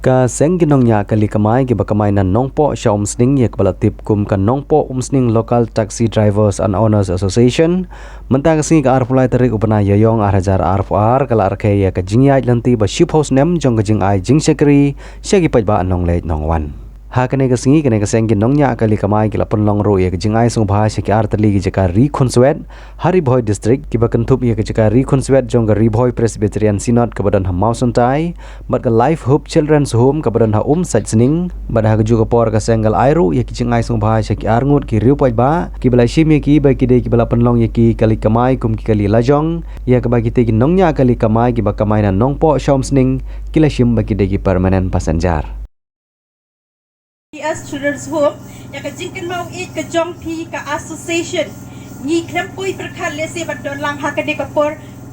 ka sengginong nya kali kamai ki bakamai na nongpo sha umsning ye kbala tip kum ka nongpo umsning local taxi drivers and owners association menta ka singi ka arpulai tarik upana yayong arhajar arfar kala arke ye ka jingyai lanti ba ship house nem jong ka jingai jingsekri shagi pajba anong leit nongwan ha kane ka singi kane ka sengginong nya kali kamai ki lapun long ro ye ka jingai sung bha shaki artali ki jaka ri khonswet hari boy district ki bakan thup ye ka jaka ri khonswet jong ka ri boy presbyterian synod ka badan hamau santai bat ka life hope children's home ka badan ha sajning bat ha ka ju ka por ka senggal airu ye ki jingai sung bha shaki arngut ki riu pajba ki balai shim ye ki ba ki de ki bala penlong ye ki kali kamai kum ki kali lajong ye ka ba ki te ki nong nya kali kamai ki ba kamai na nongpo shom sning ki la shim ba ki de ki permanent passenger as children's home ya ka jingkan mau it ka jong pi ka association ni krempoi perkhat lese bat don lang ha ka de ka por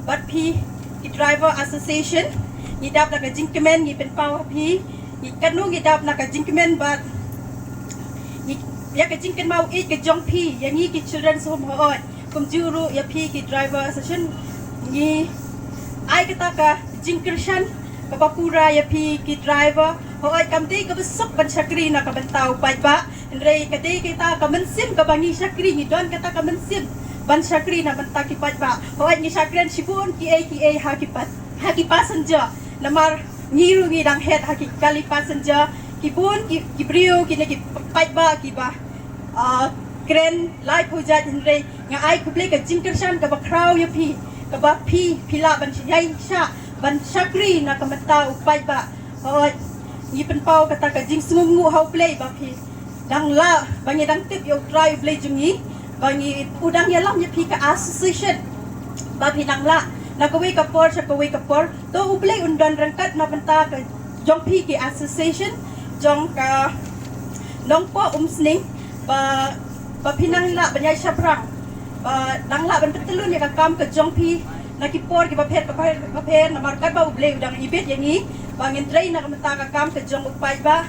bat pi ki driver association ni dap na ka jingkemen ni pen pau pi ni kanu ni dap na ka jingkemen bat ni ya ka jingkan mau it ka jong pi ya ni ki children's home hoy kum juru ya pi ki driver association ni ai kata ka jingkershan ka bapura ya pi ki driver hoy kamti ka besok ban syakri na ka bentau pajba ndrei kati kita ka mensim ka bangi syakri ni don kata ka mensim ban syakri na benta ki pajba hoy ni syakren sibun ki a haki passenger namar ngiru ngi dang head haki kali passenger ki bun ki brio ki ne ki pajba ki ba kren live hujat ndrei nga ai ku play ka jingkershan ka ba kraw ya pi ka ba pi pila ban yai sha ban syakri na ka bentau pajba hoy ni penpau kata ka jing sungu how play ba pi dang la bangi dang tip yo drive play jungi bangi udang ya lam ya pi ka association ba pi dang la na ka we ka por sa ka we ka por to u play undan rangkat na benta ka jong pi ki association jong ka nong po umsning ba pinang la banyai sabrang ba dang la ban petelun ya ka kam ka jong pi na ki por ki ba phet na markat ba u play udang ibet yang ni bangin tray na kamata ka kam ka jong upay ba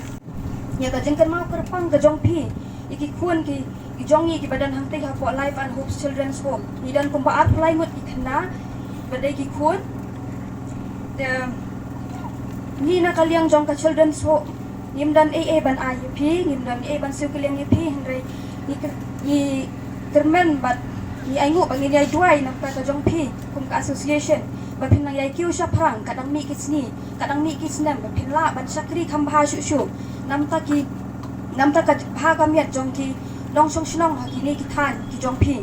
ya ka jengkan mau kerpang ka jong pi iki kun ki jongi ki badan hangte ha po life and hope children's home ni dan kumbaat play mut ikna badai ki kun ni na kaliang jong ka children's home nim dan AA ban IUP nim dan AA ban siu kaliang UP hindrai ni termen bat ni aingu bangin yai duai na ka jong pi kum ka association ba pin nang yai kiu sha prang kadang mi kisni kadang mi kisnem ba pin la ban sakri kham bha shu shu nam ta ka bha ka miat jong ki long song shnong ha ki ni ki than ki jong pi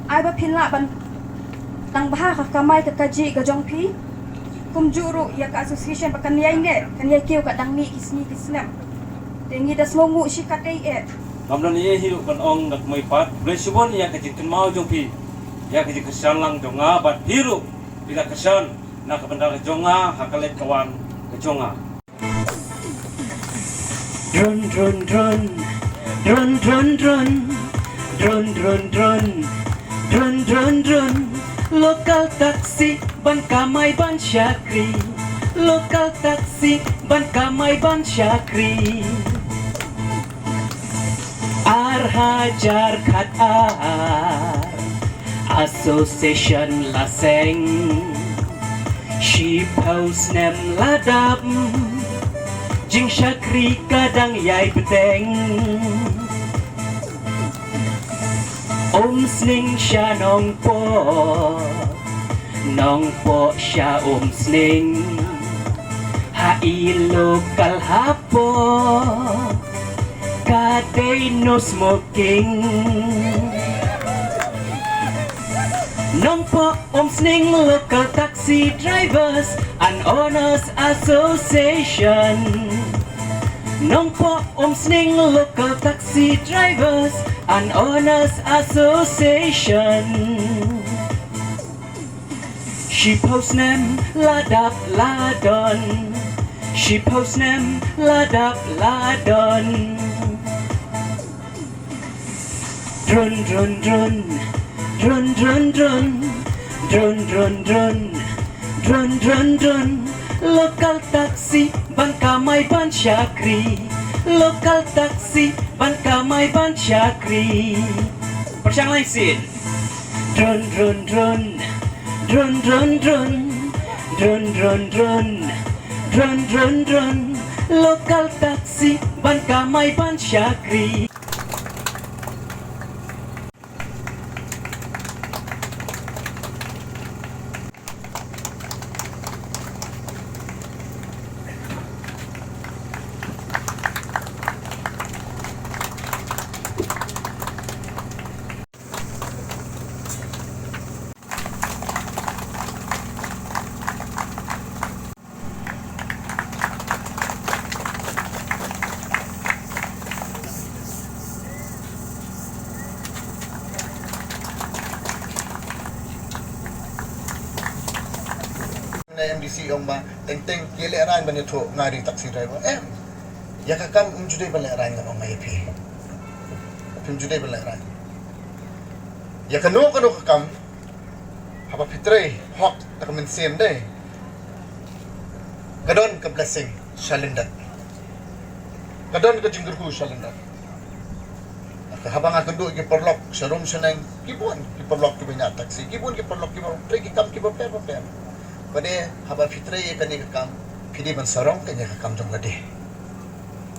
ai ba pin la ban tang bha ka mai ka ji ka jong pi kum juru ya ka association ba kan yai ne kan yai kiu kadang mi kisni kisnem tengi da smongu shi ka dei e Namdan ye hidup kan ong nak mai pat bersubon ya kejit mau jong pi ya kejit kesan lang jonga bat hidup bila kesan nak benda jonga hakalet kawan jonga drone drone drone drone drone drone drone drone drone drone drone drone local taxi ban kamai ban syakri local taxi ban kamai ban syakri Arhajar khat association laseng Sheep house nem ladap jing syakri kadang yai beteng sning sya nong po sya sning hai lokal hapo Kate no smoking Nongpo sning local taxi drivers and owners association Nongpo sning local taxi drivers and owners association Sheep house nem ladap ladon Sheep house nem ladap ladon Drone drone drone drone drone drone drone drone drone drone drone drone local taxi ban kamai ban syakri local taxi ban kamai ban syakri persyang lain sin drone drone drone drone drone drone Drone, drone, drone, drone, drone, drone. Lokal taksi ban Kamay ban Syakri. na MDC ông ba teng kia lệ ran ban tho ngari taxi driver ya ka kam jude ban lệ ran ngam mai phi phim jude ban lệ ran ya ka no ka kam haba fitre hok tak men sem deh kadon ka blessing shalindat kadon ka jinggur ku shalindat ka habang aku duduk ki perlok serum seneng kibun ki perlok ki banyak taksi kibun ki perlok ki tre ki kam ki paper pada haba fitre ye kani kam kidi ban sarong kanya kam jong gade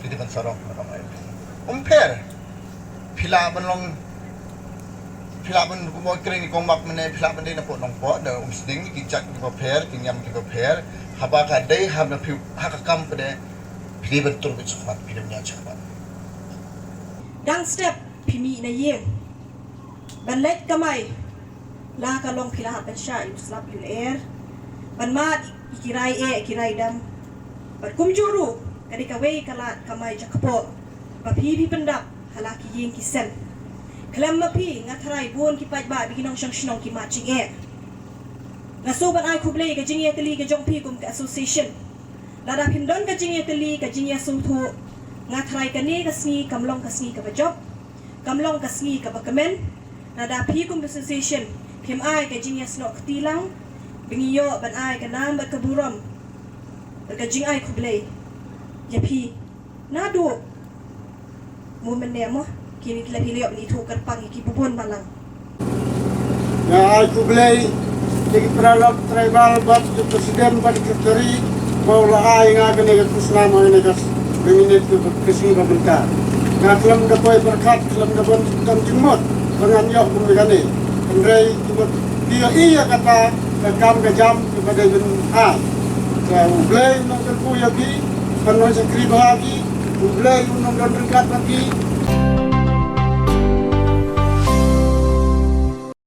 kidi ban sarong kam ai per phila ban long phila ban ku mo kring kong mak mene phila ban de na po nong po da sting ki chat ki paper ki nyam ki paper haba ka dai hab na phi ha ka kam pada kidi ban tur bi chmat kidi nya chmat Dang step pimi na yeng. Banlet kamay. La ka long pila ban sya you slap you air. Ban mat ikirai ikirai dam. Ban kumjuru kadi kaway kalat kamay jakapo. Papi pendap halaki yeng kisen. Kelam mapi ngatarai buon ki paj ba biginong syang shnong ki matching Ngasuban ay kublay ka jingye tali ka jong pi kum ka association. Lada pimdon ka jingye tali ka jingye sutho. Ngatarai kani kasni kamlong kasni ka bajop. Kamlong kasni ka bakamen. Lada pi kum association. Pim ay ka jingye snok tilang. Bingiyo ban ay ka nam bat kaburam. Ka jing ay kublay. Yapi nado. Moment nemo kini kila hiliyop ni tukar pang ikibubon malang. Ya ay kublay jadi peralap tribal bat presiden bat sekretari baula ay nga kene kusnama ini kas minit ke kesi pemerintah. Nga kelam dapoy berkat kelam dapoy kam jimot dengan yok kumikane. Andrei cuma dia iya kata kam ke jam kepada ben a. Saya kublay nang terku yaki penuh sekri bahagi kublay nang dan dekat lagi